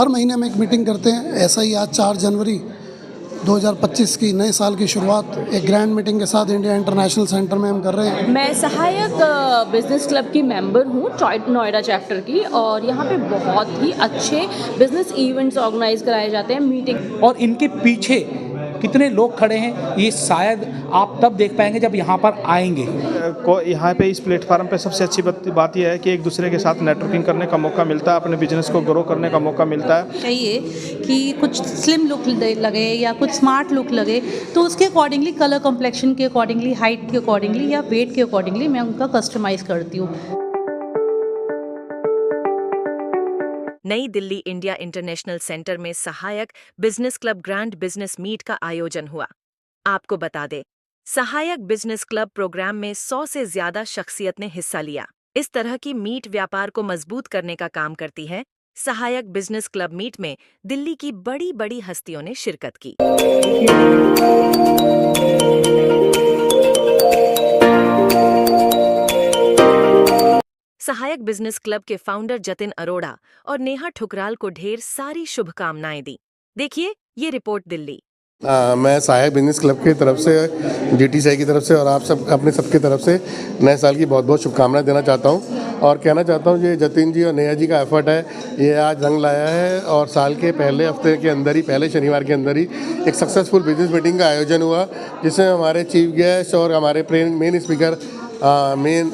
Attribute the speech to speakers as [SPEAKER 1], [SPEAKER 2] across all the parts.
[SPEAKER 1] हर महीने हम एक मीटिंग करते हैं। ऐसा ही आज 4 जनवरी 2025 की नए साल की शुरुआत एक ग्रैंड मीटिंग के साथ इंडिया इंटरनेशनल सेंटर में हम कर रहे हैं।
[SPEAKER 2] मैं सहायक बिजनेस क्लब की मेंबर हूँ नोएडा चैप्टर की, और यहाँ पे बहुत ही अच्छे बिजनेस इवेंट्स ऑर्गेनाइज कराए जाते हैं, मीटिंग।
[SPEAKER 3] और इनके पीछे कितने लोग खड़े हैं ये शायद आप तब देख पाएंगे जब यहाँ पर आएंगे।
[SPEAKER 4] यहाँ पे इस प्लेटफार्म पे सबसे अच्छी बात यह है कि एक दूसरे के साथ नेटवर्किंग करने का मौका मिलता है, अपने बिजनेस को ग्रो करने का मौका मिलता है।
[SPEAKER 5] चाहिए कि कुछ स्लिम लुक लगे या कुछ स्मार्ट लुक लगे, तो उसके अकॉर्डिंगली, कलर कॉम्प्लेक्शन के अकॉर्डिंगली, हाइट के अकॉर्डिंगली या वेट के अकॉर्डिंगली मैं उनका कस्टमाइज़ करती हूँ।
[SPEAKER 6] नई दिल्ली इंडिया इंटरनेशनल सेंटर में Sahayak business club grand business meet का आयोजन हुआ। आपको बता दें, सहायक बिजनेस क्लब प्रोग्राम में 100 से ज्यादा शख्सियत ने हिस्सा लिया। इस तरह की मीट व्यापार को मजबूत करने का काम करती है। सहायक बिजनेस क्लब मीट में दिल्ली की बड़ी बड़ी हस्तियों ने शिरकत की। सहायक बिजनेस क्लब के फाउंडर जतिन अरोड़ा और नेहा ठुकराल को ढेर सारी शुभकामनाएं दी। देखिए ये रिपोर्ट दिल्ली।
[SPEAKER 7] मैं सहायक बिजनेस क्लब की तरफ से, GTCI की तरफ से और आप सब अपने सबकी तरफ से नए साल की बहुत बहुत शुभकामनाएं देना चाहता हूं और कहना चाहता हूं ये जतिन जी और नेहा जी का एफर्ट है, ये आज रंग लाया है और साल के पहले हफ्ते के अंदर ही, पहले शनिवार के अंदर ही एक सक्सेसफुल बिजनेस मीटिंग का आयोजन हुआ, जिसमें हमारे चीफ गेस्ट और हमारे main speaker, main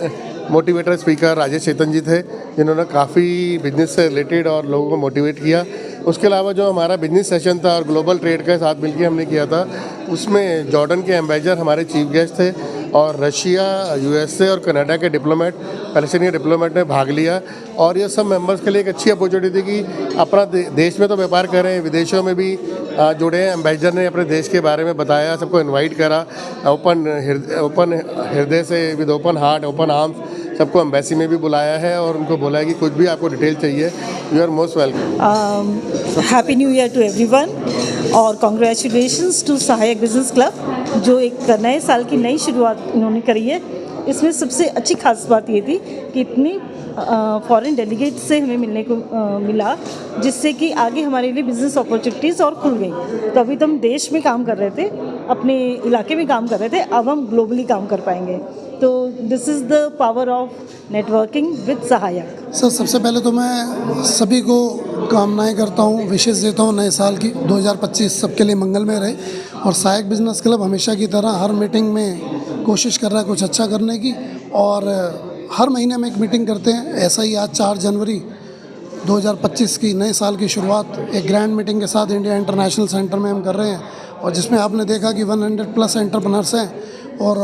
[SPEAKER 7] motivator speaker Rajesh Chetan ji थे, जिन्होंने काफ़ी बिजनेस से रिलेटेड और लोगों को मोटिवेट किया। उसके अलावा जो हमारा बिजनेस सेशन था और ग्लोबल ट्रेड के साथ मिलकर हमने किया था, उसमें जॉर्डन के एम्बेसडर हमारे चीफ गेस्ट थे और रशिया, USA और कनाडा के डिप्लोमेट, पैलेस्टीनियन डिप्लोमेट ने भाग लिया। और ये सब मेंबर्स के लिए एक अच्छी अपॉर्चुनिटी थी कि अपना देश में तो व्यापार कर रहे हैं, विदेशों में भी जुड़े हैं। एम्बेसडर ने अपने देश के बारे में बताया, सबको इन्वाइट करा, ओपन हृदय से, with open heart, open arms सबको एम्बेसी में भी बुलाया है और उनको बोला है कि कुछ भी आपको डिटेल चाहिए, you are most welcome.
[SPEAKER 8] Happy new year to everyone और congratulations to Sahayak business club, जो एक नए साल की नई शुरुआत इन्होंने करी है। इसमें सबसे अच्छी खास बात ये थी कि इतनी फॉरेन डेलीगेट से हमें मिलने को मिला, जिससे कि आगे हमारे लिए बिजनेस अपॉर्चुनिटीज़ और खुल गई। तो अभी तो हम देश में काम कर रहे थे, अपने इलाके में काम कर रहे थे, अब हम ग्लोबली काम कर पाएंगे। तो this is the power of networking with सहायक।
[SPEAKER 1] सर, सबसे पहले तो मैं सभी को कामनाएं करता हूं, विशेष देता हूं नए साल की। 2025 सबके लिए मंगलमय रहे और सहायक बिजनेस क्लब हमेशा की तरह हर मीटिंग में कोशिश कर रहा है कुछ अच्छा करने की, और हर महीने हम एक मीटिंग करते हैं। ऐसा ही आज 4 जनवरी 2025 की नए साल की शुरुआत एक ग्रैंड मीटिंग के साथ इंडिया इंटरनेशनल सेंटर में हम कर रहे हैं, और जिसमें आपने देखा कि 100+ एंटरप्रेन्योर्स हैं। और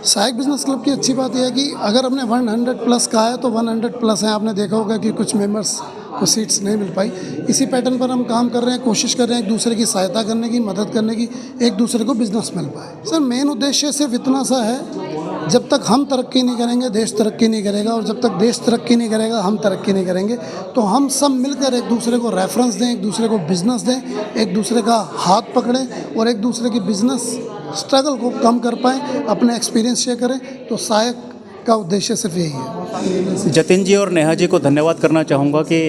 [SPEAKER 1] सहायक बिजनेस क्लब की अच्छी बात यह है कि अगर हमने 100+ कहा है तो 100+ हैं। आपने देखा होगा कि कुछ मेंबर्स को सीट्स नहीं मिल पाई। इसी पैटर्न पर हम काम कर रहे हैं, कोशिश कर रहे हैं एक दूसरे की सहायता करने की, मदद करने की, एक दूसरे को बिजनेस मिल पाए। सर, मेन उद्देश्य सिर्फ इतना सा है, जब तक हम तरक्की नहीं करेंगे देश तरक्की नहीं करेगा, और जब तक देश तरक्की नहीं करेगा हम तरक्की नहीं करेंगे। तो हम सब मिलकर एक दूसरे को रेफरेंस दें, एक दूसरे को बिजनेस दें, एक दूसरे का हाथ पकड़ें और एक दूसरे की बिजनेस स्ट्रगल को कम कर पाएँ, अपने एक्सपीरियंस शेयर करें। तो सहायक का उद्देश्य सिर्फ यही है।
[SPEAKER 9] जतिन जी और नेहा जी को धन्यवाद करना चाहूँगा कि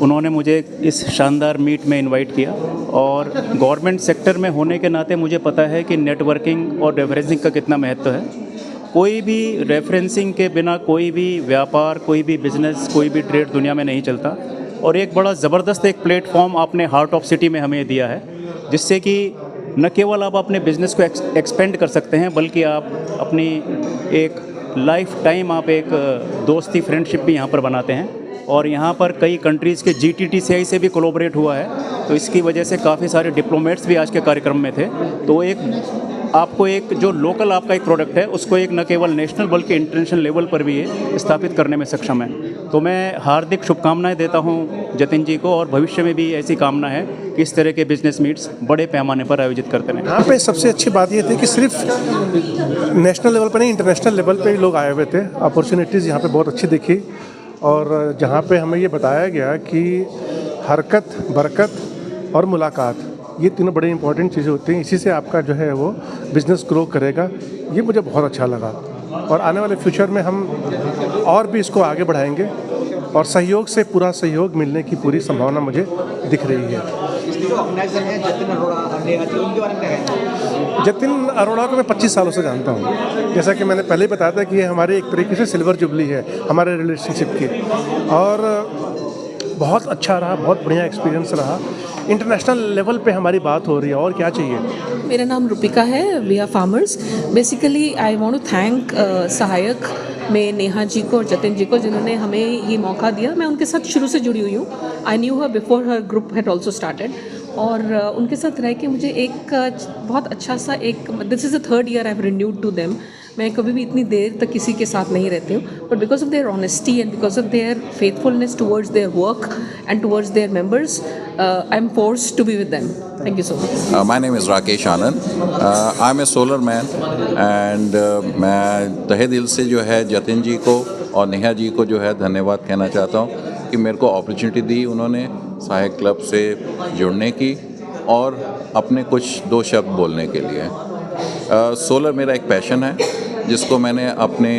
[SPEAKER 9] उन्होंने मुझे इस शानदार मीट में इनवाइट किया, और गवर्नमेंट सेक्टर में होने के नाते मुझे पता है कि नेटवर्किंग और रेफरेंसिंग का कितना महत्व है। कोई भी रेफरेंसिंग के बिना कोई भी व्यापार, कोई भी बिजनेस, कोई भी ट्रेड दुनिया में नहीं चलता। और एक बड़ा ज़बरदस्त एक प्लेटफॉर्म आपने हार्ट ऑफ सिटी में हमें दिया है, जिससे कि न केवल आप अपने बिज़नेस को एक्सपेंड कर सकते हैं, बल्कि आप अपनी एक लाइफ टाइम आप एक दोस्ती, फ्रेंडशिप भी यहाँ पर बनाते हैं। और यहाँ पर कई कंट्रीज़ के GTTCI से भी कोलैबोरेट हुआ है, तो इसकी वजह से काफ़ी सारे डिप्लोमेट्स भी आज के कार्यक्रम में थे। तो एक आपको एक जो लोकल आपका एक प्रोडक्ट है, उसको एक न केवल नेशनल बल्कि इंटरनेशनल लेवल पर भी ये स्थापित करने में सक्षम है। तो मैं हार्दिक शुभकामनाएं देता हूं जतिन जी को, और भविष्य में भी ऐसी कामना है कि इस तरह के बिजनेस मीट्स बड़े पैमाने पर आयोजित करते रहें।
[SPEAKER 4] यहाँ पे सबसे अच्छी बात ये थी कि सिर्फ नेशनल लेवल पर नहीं, इंटरनेशनल लेवल पे भी लोग आए हुए थे। अपॉर्चुनिटीज़ यहाँ पे बहुत अच्छी दिखी, और जहाँ पे हमें ये बताया गया कि हरकत, बरकत और मुलाकात, ये तीनों बड़ी इंपॉर्टेंट चीज़ें होती हैं। इसी से आपका जो है वो बिज़नेस ग्रो करेगा। ये मुझे बहुत अच्छा लगा, और आने वाले फ्यूचर में हम और भी इसको आगे बढ़ाएंगे। और सहयोग से पूरा सहयोग मिलने की पूरी संभावना मुझे दिख रही है। जतिन अरोड़ा को मैं 25 सालों से जानता हूँ। जैसा कि मैंने पहले बताया था कि ये हमारे एक तरीके से सिल्वर जुबली है हमारे रिलेशनशिप की, और बहुत अच्छा रहा, बहुत बढ़िया एक्सपीरियंस रहा। इंटरनेशनल लेवल पे हमारी बात हो रही है, और क्या चाहिए।
[SPEAKER 10] मेरा नाम रुपिका है, we are farmers. Basically I want to thank Sahayak में नेहा जी को और जतिन जी को, जिन्होंने हमें ये मौका दिया। मैं उनके साथ शुरू से जुड़ी हुई हूँ। I knew her before her group had also started, और उनके साथ रह के मुझे एक बहुत अच्छा सा this is the 3rd year I have renewed to them. मैं कभी भी इतनी देर तक किसी के साथ नहीं रहती हूँ, but because of their honesty and because of their faithfulness towards their work and towards their members, I am forced to be with them. Thank you so much.
[SPEAKER 11] My name is Rakesh Anand. I'm a solar man and मैं तहे दिल से जो है जतिन जी को और नेहा जी को जो है धन्यवाद कहना चाहता हूँ कि मेरे को अपॉर्चुनिटी दी उन्होंने सहायक क्लब से जुड़ने की और अपने कुछ 2 शब्द बोलने के लिए। सोलर मेरा एक पैशन है जिसको मैंने अपने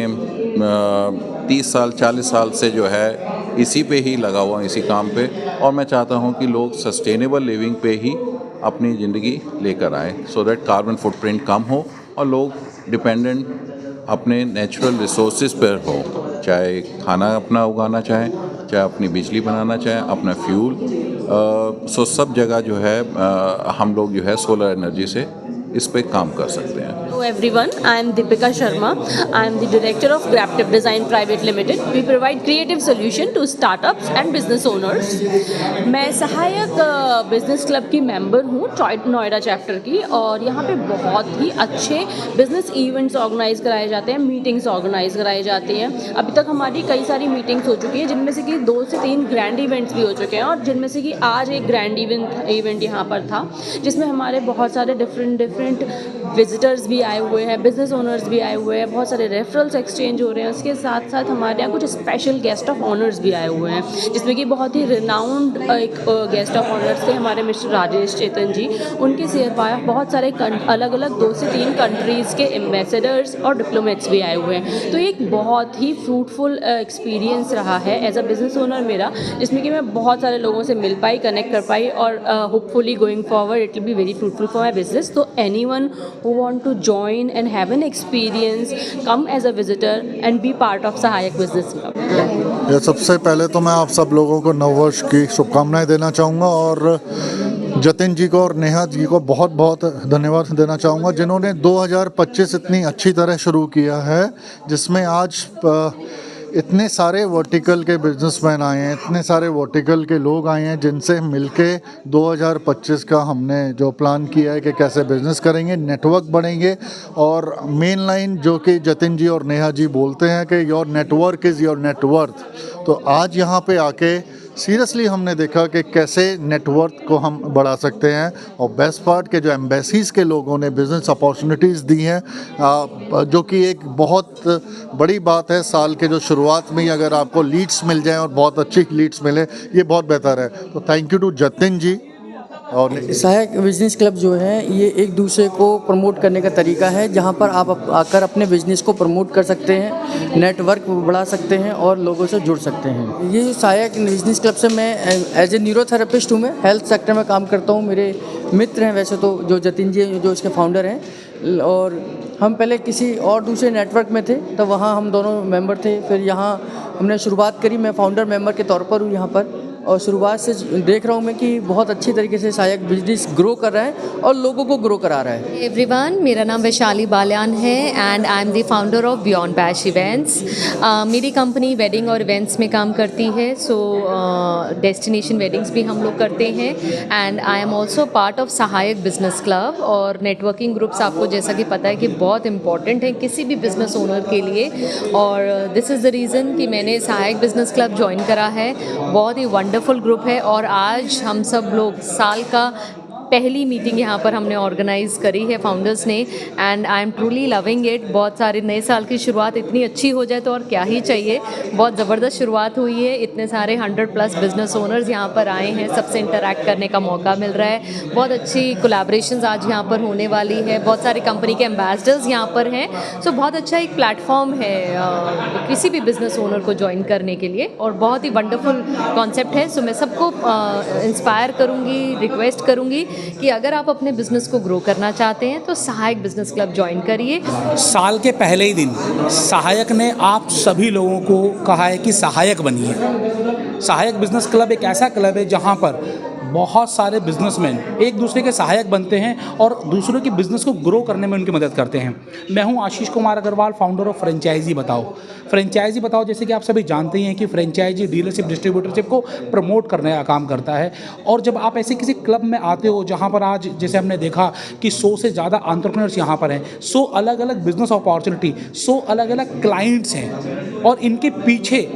[SPEAKER 11] 30 साल 40 साल से जो है इसी पे ही लगा हुआ हूँ, इसी काम पे, और मैं चाहता हूँ कि लोग सस्टेनेबल लिविंग पे ही अपनी ज़िंदगी लेकर आए, सो दैट कार्बन फुटप्रिंट कम हो और लोग डिपेंडेंट अपने नेचुरल रिसोर्सेज पर हो, चाहे खाना अपना उगाना चाहे, चाहे अपनी बिजली बनाना चाहे, अपना फ्यूल, सो सब जगह जो है हम लोग जो है सोलर एनर्जी से इस पे काम कर सकते हैं।
[SPEAKER 2] Hello everyone, I am Deepika Sharma. I am the director of Graptive Design Private Limited. We provide creative solution to startups and business owners. मैं सहायक बिजनेस क्लब की मेंबर हूँ, नोएडा चैप्टर की, और यहाँ पे बहुत ही अच्छे बिजनेस इवेंट्स ऑर्गेनाइज कराए जाते हैं, मीटिंग्स ऑर्गेनाइज कराई जाती हैं। अभी तक हमारी कई सारी मीटिंग्स हो चुकी हैं, जिनमें से कि 2 से 3 ग्रैंड इवेंट्स भी हो चुके हैं, और जिनमें से कि आज एक ग्रैंड इवेंट यहाँ पर था, जिसमें हमारे बहुत सारे डिफरेंट विजिटर्स भी आए हुए हैं, बिजनेस ओनर्स भी आए हुए हैं, बहुत सारे रेफरल्स एक्सचेंज हो रहे हैं। उसके साथ साथ हमारे यहाँ कुछ स्पेशल गेस्ट ऑफ ऑनर्स भी आए हुए हैं, जिसमें कि बहुत ही रिनाउंड एक गेस्ट ऑफ ऑनर्स थे हमारे मिस्टर राजेश चेतन जी। उनके सिवा बहुत सारे अलग अलग 2 से 3 कंट्रीज़ के एम्बेसडर्स और डिप्लोमेट्स भी आए हुए हैं। तो एक बहुत ही फ्रूटफुल एक्सपीरियंस रहा है एज अ बिजनेस ओनर मेरा, जिसमें कि मैं बहुत सारे लोगों से मिल पाई, कनेक्ट कर पाई, और hopefully going forward it will be very fruitful for my business. तो anyone who want to join and have an experience, come as a visitor and be part of Sahayak Business Club.
[SPEAKER 12] ये सबसे पहले तो मैं आप सब लोगों को नववर्ष की शुभकामनाएं देना चाहूँगा, और जतिन जी को और नेहा जी को बहुत बहुत धन्यवाद देना चाहूँगा, जिन्होंने 2025 इतनी अच्छी तरह शुरू किया है, जिसमें आज इतने सारे वर्टिकल के बिजनेसमैन आए हैं, इतने सारे वर्टिकल के लोग आए हैं, जिनसे मिलके 2025 का हमने जो प्लान किया है कि कैसे बिज़नेस करेंगे, नेटवर्क बढ़ेंगे, और मेन लाइन जो कि जतिन जी और नेहा जी बोलते हैं कि your network is your net worth. तो आज यहाँ पे आके सीरियसली हमने देखा कि कैसे नेटवर्क को हम बढ़ा सकते हैं, और बेस्ट पार्ट के जो एम्बेसीज़ के लोगों ने बिज़नेस अपॉर्चुनिटीज़ दी हैं, जो कि एक बहुत बड़ी बात है। साल के जो शुरुआत में ही अगर आपको लीड्स मिल जाएं और बहुत अच्छी लीड्स मिले, ये बहुत बेहतर है। तो थैंक यू टू जतिन जी। और
[SPEAKER 13] सहायक बिजनेस क्लब जो है, ये एक दूसरे को प्रमोट करने का तरीका है, जहाँ पर आप आकर अपने बिजनेस को प्रमोट कर सकते हैं, नेटवर्क बढ़ा सकते हैं और लोगों से जुड़ सकते हैं। ये सहायक बिजनेस क्लब से मैं एज ए न्यूरोथेरेपिस्ट हूँ, मैं हेल्थ सेक्टर में काम करता हूँ। मेरे मित्र हैं वैसे तो, जो जतिन जी जो इसके फाउंडर हैं, और हम पहले किसी और दूसरे नेटवर्क में थे, तो वहाँ हम दोनों मेंबर थे। फिर यहाँ हमने शुरुआत करी, मैं फाउंडर मेंबर के तौर पर हूँ यहाँ पर, और शुरुआत से देख रहा हूँ मैं कि बहुत अच्छी तरीके से सहायक बिजनेस ग्रो कर रहा है और लोगों को ग्रो करा रहा है।
[SPEAKER 14] एवरीवन, मेरा नाम वैशाली बाल्यान है and I am the founder of beyond bash events. मेरी कंपनी वेडिंग और इवेंट्स में काम करती है, सो डेस्टिनेशन वेडिंग्स भी हम लोग करते हैं, and I am also part of सहायक बिजनेस क्लब। और नेटवर्किंग ग्रुप्स आपको जैसा कि पता है कि बहुत इंपॉर्टेंट है किसी भी बिजनेस ओनर के लिए, और दिस इज़ द रीज़न कि मैंने सहायक बिजनेस क्लब ज्वाइन करा है। बहुत ही वंडरफुल ग्रुप है, और आज हम सब लोग साल का पहली मीटिंग यहाँ पर हमने ऑर्गेनाइज़ करी है फाउंडर्स ने, and I am truly loving it. बहुत सारे नए साल की शुरुआत इतनी अच्छी हो जाए तो और क्या ही चाहिए। बहुत ज़बरदस्त शुरुआत हुई है, इतने सारे 100+ बिजनेस ओनर्स यहाँ पर आए हैं, सबसे इंटरेक्ट करने का मौका मिल रहा है। बहुत अच्छी कोलैबोरेशंस आज यहाँ पर होने वाली है, बहुत सारी कंपनी के एम्बेसडर्स यहाँ पर हैं। सो बहुत अच्छा एक प्लेटफॉर्म है किसी भी बिजनेस ओनर को ज्वाइन करने के लिए, और बहुत ही वंडरफुल कॉन्सेप्ट है। सो मैं सबको इंस्पायर करूँगी, रिक्वेस्ट करूँगी कि अगर आप अपने बिजनेस को ग्रो करना चाहते हैं तो सहायक बिजनेस क्लब ज्वाइन करिए।
[SPEAKER 3] साल के पहले ही दिन सहायक ने आप सभी लोगों को कहा है कि सहायक बनिए। सहायक बिजनेस क्लब एक ऐसा क्लब है जहां पर बहुत सारे बिजनेसमैन एक दूसरे के सहायक बनते हैं और दूसरों के बिजनेस को ग्रो करने में उनकी मदद करते हैं। मैं हूं Ashish Kumar Agarwal, founder of franchisee Batao. Franchisee Batao जैसे कि आप सभी जानते ही हैं कि फ्रेंचाइजी डीलरशिप, डिस्ट्रीब्यूटरशिप को प्रमोट करने का काम करता है। और जब आप ऐसे किसी क्लब में आते हो जहाँ पर आज जैसे हमने देखा कि 100 से ज़्यादा एंटरप्रेन्योर्स यहाँ पर हैं, 100 अलग अलग बिजनेस अपॉर्चुनिटी, 100 अलग अलग क्लाइंट्स हैं, और इनके पीछे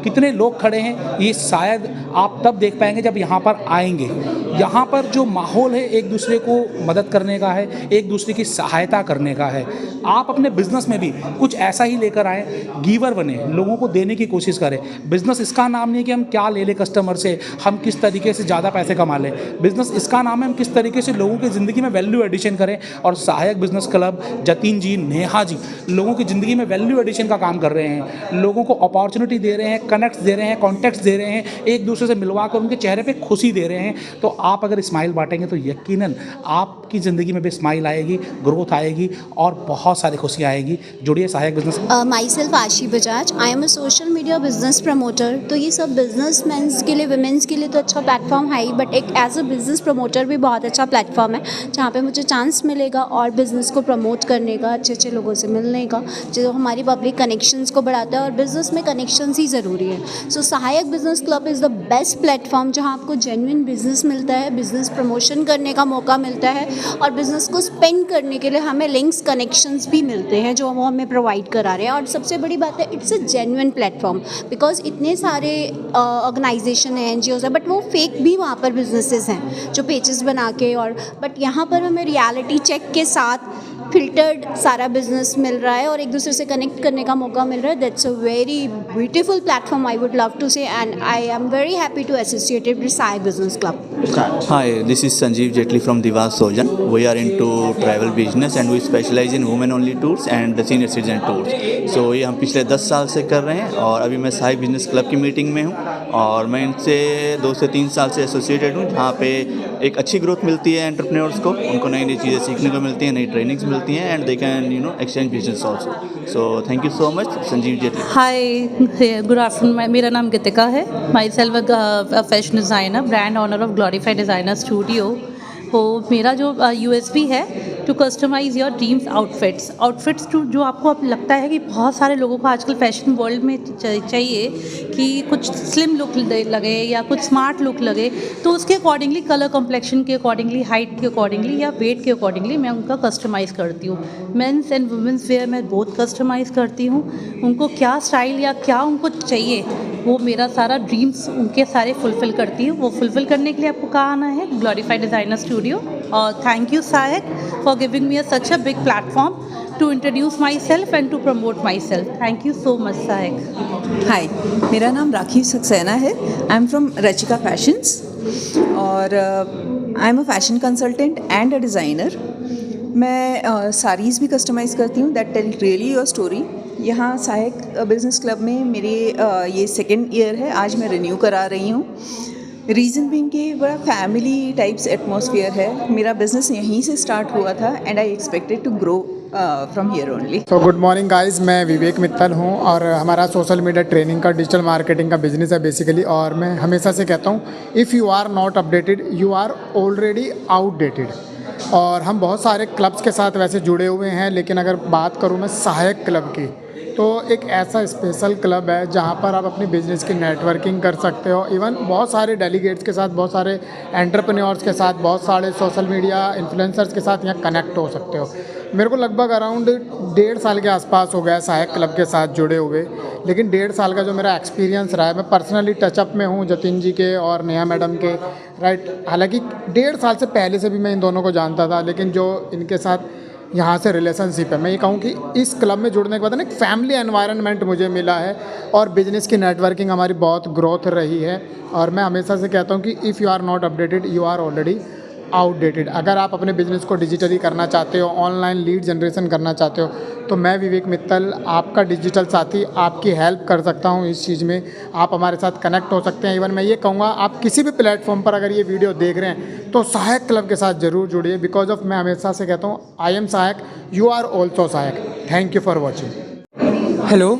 [SPEAKER 3] कितने लोग खड़े हैं ये शायद आप तब देख पाएंगे जब यहाँ पर आएंगे। यहाँ पर जो माहौल है एक दूसरे को मदद करने का है, एक दूसरे की सहायता करने का है। आप अपने बिजनेस में भी कुछ ऐसा ही लेकर आएँ, गिवर बने, लोगों को देने की कोशिश करें। बिजनेस इसका नाम नहीं है कि हम क्या ले लें कस्टमर से, हम किस तरीके से ज़्यादा पैसे कमा लें। बिजनेस इसका नाम है हम किस तरीके से लोगों की ज़िंदगी में वैल्यू एडिशन करें। और सहायक बिजनेस क्लब, जतिन जी, नेहा जी लोगों की ज़िंदगी में वैल्यू एडिशन का काम कर रहे हैं, लोगों को अपॉर्चुनिटी दे रहे हैं, कनेक्ट्स दे रहे हैं, कॉन्टैक्ट्स दे रहे हैं, एक दूसरे से मिलवा कर उनके चेहरे पे खुशी दे रहे हैं। तो आप अगर स्माइल बांटेंगे तो यकीनन आपकी ज़िंदगी में भी स्माइल आएगी, ग्रोथ आएगी और बहुत सारी खुशियाँ आएगी। जुड़िए सहायक बिजनेस।
[SPEAKER 15] माई सेल्फ आशी बजाज, आई am a social media business promoter. तो ये सब बिजनेस मैंस के लिए, वुमेंस के लिए तो अच्छा प्लेटफॉर्म है ही, बट एक एज अ बिजनेस प्रमोटर भी बहुत अच्छा प्लेटफॉर्म है जहाँ पे मुझे चांस मिलेगा और बिज़नेस को प्रमोट करने का, अच्छे अच्छे लोगों से मिलने का, जो हमारी पब्लिक कनेक्शंस को बढ़ाता है। और बिज़नेस में कनेक्शंस ही ज़रूरी है। सो सहायक business club is the best platform जहाँ आपको जेन्युइन बिजनेस मिलता है, बिजनेस प्रमोशन करने का मौका मिलता है, और बिजनेस को स्पेंड करने के लिए हमें लिंक्स, कनेक्शंस भी मिलते हैं जो वो हमें प्रोवाइड करा रहे हैं। और सबसे बड़ी बात है, it's a genuine platform, because इतने सारे ऑर्गेनाइजेशन हैं, NGOs हैं, बट वो फेक भी वहाँ पर बिजनेसेस हैं जो पेजेस बना के, और बट यहाँ पर हमें रियलिटी चेक के साथ फिल्टर्ड सारा बिजनेस मिल रहा है और एक दूसरे से कनेक्ट करने का मौका मिल रहा है। That's a very beautiful platform, I would love to say, and I am very happy to associated with Sahayak business club.
[SPEAKER 16] Hi, this is Sanjeev Jetli from Divas Sojan. We are into travel business and we specialize in women-only tours and the senior citizen tours. So ये हम पिछले 10 साल से कर रहे हैं और अभी मैं सहायक बिजनेस क्लब की मीटिंग में हूँ और मैं इनसे 2 से 3 साल से एसोसिएटेड हूँ, जहाँ पे एक अच्छी ग्रोथ मिलती है एंटरप्रेन्योर्स को, उनको नई नई चीज़ें सीखने को मिलती हैं, नई ट्रेनिंग्स मिलती हैं, and they can exchange business also. So thank you so much, Sanjeev Jaitley.
[SPEAKER 5] Hi, good afternoon. मेरा नाम गीतिका है। Myself a fashion designer, brand owner of glorified designer studio. तो मेरा जो USP है to customize your dreams outfits too, जो आपको अब लगता है कि बहुत सारे लोगों को आजकल फैशन वर्ल्ड में चाहिए कि कुछ स्लिम लुक लगे या कुछ स्मार्ट लुक लगे, तो उसके अकॉर्डिंगली, कलर कॉम्प्लेक्शन के अकॉर्डिंगली, हाइट के अकॉर्डिंगली या वेट के अकॉर्डिंगली मैं उनका कस्टमाइज़ करती हूँ। मेंस एंड वुमेंस वेयर मैं बहुत कस्टमाइज़ करती हूँ। उनको क्या स्टाइल या क्या उनको चाहिए वो मेरा सारा ड्रीम्स उनके सारे फुलफ़िल करती हूँ। वो फुलफ़िल करने के लिए आपको कहाँ आना है? Glorified designer studio. और thank you Sahayak for giving me such a big platform to introduce myself and to promote myself. Thank you so much Sahayak.
[SPEAKER 17] Hi, मेरा नाम राखी सक्सेना है। I am from Rachika fashions और I am a fashion consultant and a designer. मैं साड़ीज़ भी customize करती हूँ that tell really your story. यहाँ Sahayak business club में मेरे ये 2nd ईयर है, आज मैं रिन्यू करा रही हूँ। रीज़न बीइंग कि बड़ा फैमिली टाइप्स एटमॉस्फेयर है। मेरा बिज़नेस यहीं से स्टार्ट हुआ था and I expected to grow from here only.
[SPEAKER 18] तो गुड मॉर्निंग गाइस, मैं विवेक मित्तल हूँ और हमारा सोशल मीडिया ट्रेनिंग का, डिजिटल मार्केटिंग का बिजनेस है बेसिकली। और मैं हमेशा से कहता हूँ, if you are not updated you are already outdated. और हम बहुत सारे क्लब्स के साथ वैसे जुड़े हुए हैं, लेकिन अगर बात करूँ मैं सहायक क्लब की, तो एक ऐसा स्पेशल क्लब है जहाँ पर आप अपनी बिजनेस की नेटवर्किंग कर सकते हो। इवन बहुत सारे डेलीगेट्स के साथ, बहुत सारे एंटरप्रेन्योर्स के साथ, बहुत सारे सोशल मीडिया इन्फ्लुएंसर्स के साथ यहाँ कनेक्ट हो सकते हो। मेरे को लगभग अराउंड 1.5 साल के आसपास हो गया सहायक क्लब के साथ जुड़े हुए, लेकिन 1.5 साल का जो मेरा एक्सपीरियंस रहा है, मैं पर्सनली टचअप में हूँ जतिन जी के और नेहा मैडम के, राइट। हालांकि 1.5 साल से पहले से भी मैं इन दोनों को जानता था, लेकिन जो इनके साथ यहाँ से रिलेशनशिप है, मैं ये कहूँ कि इस क्लब में जुड़ने के बाद ना एक फैमिली एनवायरनमेंट मुझे मिला है और बिजनेस की नेटवर्किंग हमारी बहुत ग्रोथ रही है। और मैं हमेशा से कहता हूँ कि if you are not updated you are already outdated. अगर आप अपने बिजनेस को डिजिटली करना चाहते हो, ऑनलाइन लीड जनरेशन करना चाहते हो, तो मैं विवेक मित्तल आपका डिजिटल साथी आपकी हेल्प कर सकता हूं इस चीज़ में। आप हमारे साथ कनेक्ट हो सकते हैं। इवन मैं ये कहूँगा आप किसी भी प्लेटफॉर्म पर अगर ये वीडियो देख रहे हैं तो सहायक क्लब के साथ ज़रूर जुड़िए, बिकॉज ऑफ मैं हमेशा से कहता हूँ आई एम सहायक, यू आर ऑल्सो सहायक। Thank you for watching.
[SPEAKER 19] Hello,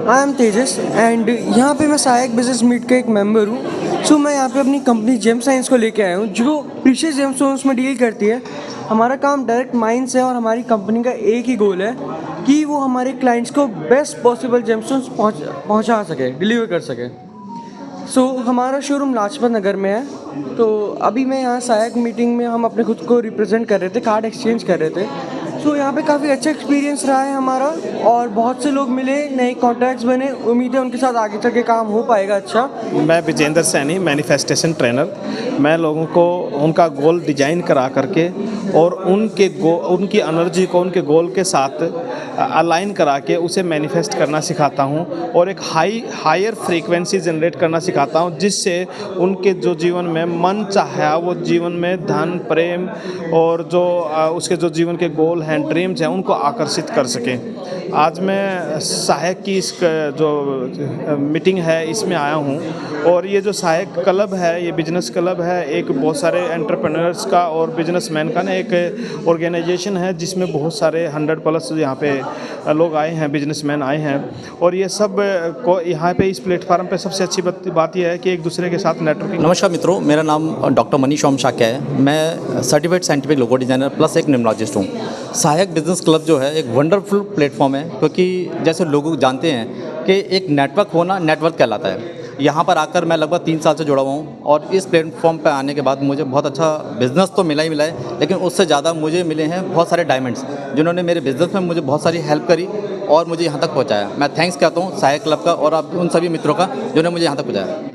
[SPEAKER 19] I am Tejas and यहाँ पे मैं सहायक बिजनेस मीट का एक मेंबर हूँ। सो मैं यहाँ पे अपनी कंपनी जेम साइंस को लेके आया हूँ जो प्रीशियस जेमस्टोन्स में डील करती है। हमारा काम डायरेक्ट माइंस है और हमारी कंपनी का एक ही गोल है कि वो हमारे क्लाइंट्स को बेस्ट पॉसिबल जेमस्टोन्स पहुँचा सके, डिलीवर कर सके। सो हमारा शोरूम लाजपत नगर में है। तो अभी मैं यहाँ सहायक मीटिंग में हम अपने खुद को रिप्रेजेंट कर रहे थे, कार्ड एक्सचेंज कर रहे थे। सो यहाँ पे काफ़ी अच्छा एक्सपीरियंस रहा है हमारा और बहुत से लोग मिले, नए कॉन्टैक्ट्स बने। उम्मीद है उनके साथ आगे चल के काम हो पाएगा अच्छा।
[SPEAKER 20] मैं विजेंद्र सैनी, मैनिफेस्टेशन ट्रेनर। मैं लोगों को उनका गोल डिजाइन करा करके और उनकी एनर्जी को उनके गोल के साथ अलाइन करा के उसे मैनिफेस्ट करना सिखाता हूँ और एक हायर फ्रीक्वेंसी जनरेट करना सिखाता हूँ, जिससे उनके जो जीवन में मन चाहा वो जीवन में धन, प्रेम और जो उसके जो जीवन के गोल हैं, ड्रीम्स हैं, उनको आकर्षित कर सकें। आज मैं सहायक की इस जो मीटिंग है इसमें आया हूँ और ये जो सहायक क्लब है ये बिजनेस क्लब है, एक बहुत सारे एंटरप्रेन्योर्स का और बिजनेसमैन का ना एक ऑर्गेनाइजेशन है जिसमें बहुत सारे 100+ यहाँ पे लोग आए हैं, बिजनेसमैन आए हैं। और ये सब को यहाँ पे इस प्लेटफार्म पे सबसे अच्छी बात यह है कि एक दूसरे के साथ नेटवर्किंग।
[SPEAKER 21] नमस्कार मित्रों, मेरा नाम डॉक्टर मनीष ओम शाक्य है। मैं सर्टिफाइड साइंटिफिक लोगो डिज़ाइनर प्लस एक न्यूमरोलॉजिस्ट हूँ। सहायक बिजनेस क्लब जो है एक वंडरफुल प्लेटफॉर्म है, क्योंकि जैसे लोग जानते हैं कि एक नेटवर्क होना नेटवर्क कहलाता है। यहाँ पर आकर मैं लगभग 3 साल से जुड़ा हुआ हूँ और इस प्लेटफॉर्म पर आने के बाद मुझे बहुत अच्छा बिज़नेस तो मिला ही मिला है, लेकिन उससे ज़्यादा मुझे मिले हैं बहुत सारे डायमंड्स जिन्होंने मेरे बिज़नेस में मुझे बहुत सारी हेल्प करी और मुझे यहाँ तक पहुँचाया। मैं थैंक्स कहता हूँ सहायक क्लब का और आप उन सभी मित्रों का जिन्होंने मुझे यहाँ तक पहुँचाया।